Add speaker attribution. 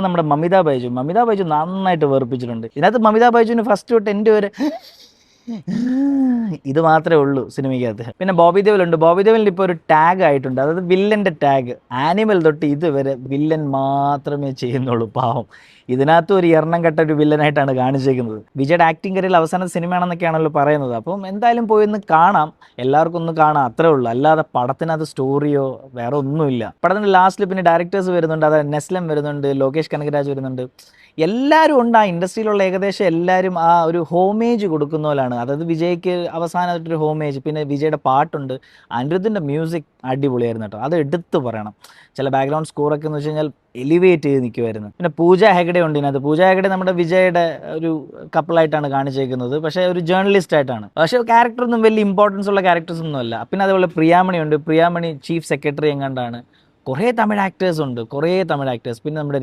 Speaker 1: നമ്മുടെ മമിത ബൈജു നന്നായിട്ട് വെറുപ്പിച്ചിട്ടുണ്ട്. ഇതിനകത്ത് മമിത ബൈജുവിന് ഫസ്റ്റ് തൊട്ട് എൻ്റെ ഒരു ഇത് മാത്രമേ ഉള്ളൂ സിനിമയ്ക്കകത്ത്. പിന്നെ ബോബി ദേവലുണ്ട്. ബോബി ദേവലിൽ ഇപ്പോൾ ഒരു ടാഗ് ആയിട്ടുണ്ട്, അതായത് വില്ലൻ്റെ ടാഗ്. ആനിമൽ തൊട്ട് ഇതുവരെ വില്ലൻ മാത്രമേ ചെയ്യുന്നുള്ളൂ, പാവം. ഇതിനകത്ത് ഒരു എണ്ണം കെട്ട ഒരു വില്ലനായിട്ടാണ് കാണിച്ചേക്കുന്നത്. വിജയുടെ ആക്ടിങ് കരിയറിൽ അവസാന സിനിമയാണെന്നൊക്കെയാണല്ലോ പറയുന്നത്. അപ്പം എന്തായാലും പോയി ഒന്ന് കാണാം, എല്ലാവർക്കും ഒന്ന് കാണാം, അത്രേ ഉള്ളൂ. അല്ലാതെ പടത്തിനകത്ത് സ്റ്റോറിയോ വേറെ ഒന്നുമില്ല. പടത്തിൻ്റെ ലാസ്റ്റിൽ പിന്നെ ഡയറക്ടേഴ്സ് വരുന്നുണ്ട്, അതായത് നെസ്ലം വരുന്നുണ്ട്, ലോകേഷ് കനകരാജ് വരുന്നുണ്ട്, എല്ലാവരും ഉണ്ട്. ആ ഇൻഡസ്ട്രിയിലുള്ള ഏകദേശം എല്ലാവരും ആ ഒരു ഹോമേജ് കൊടുക്കുന്ന പോലാണ്. അതായത് വിജയ്ക്ക് അവസാനമായിട്ടൊരു ഹോമേജ്. പിന്നെ വിജയുടെ പാട്ടുണ്ട്, അനിരുദ്ധിൻ്റെ മ്യൂസിക് അടിപൊളിയായിരുന്നു കേട്ടോ, അത് എടുത്തു പറയണം. ചില ബാക്ക്ഗ്രൗണ്ട് സ്കോറൊക്കെ എന്ന് വെച്ച് കഴിഞ്ഞാൽ എലിവേറ്റ് ചെയ്ത് നിൽക്കുമായിരുന്നു. പിന്നെ പൂജ ഹെഗ്ഡെ ഉണ്ട് ഇതിനകത്ത്. പൂജ ഹെഗ്ഡെ നമ്മുടെ വിജയുടെ ഒരു കപ്പിളായിട്ടാണ് കാണിച്ചേക്കുന്നത്, പക്ഷേ ഒരു ജേർണലിസ്റ്റ് ആയിട്ടാണ്. പക്ഷേ ക്യാരക്ടറൊന്നും വലിയ ഇമ്പോർട്ടൻസ് ഉള്ള ക്യാരക്ടേഴ്സ് ഒന്നും അല്ല. പിന്നെ അതുപോലെ പ്രിയാമണി ഉണ്ട്. പ്രിയാമണി ചീഫ് സെക്രട്ടറി എങ്ങാണ്ടാണ്. കുറേ തമിഴ് ആക്ടേഴ്സ് ഉണ്ട്, കുറേ തമിഴ് ആക്ടേഴ്സ്. പിന്നെ നമ്മുടെ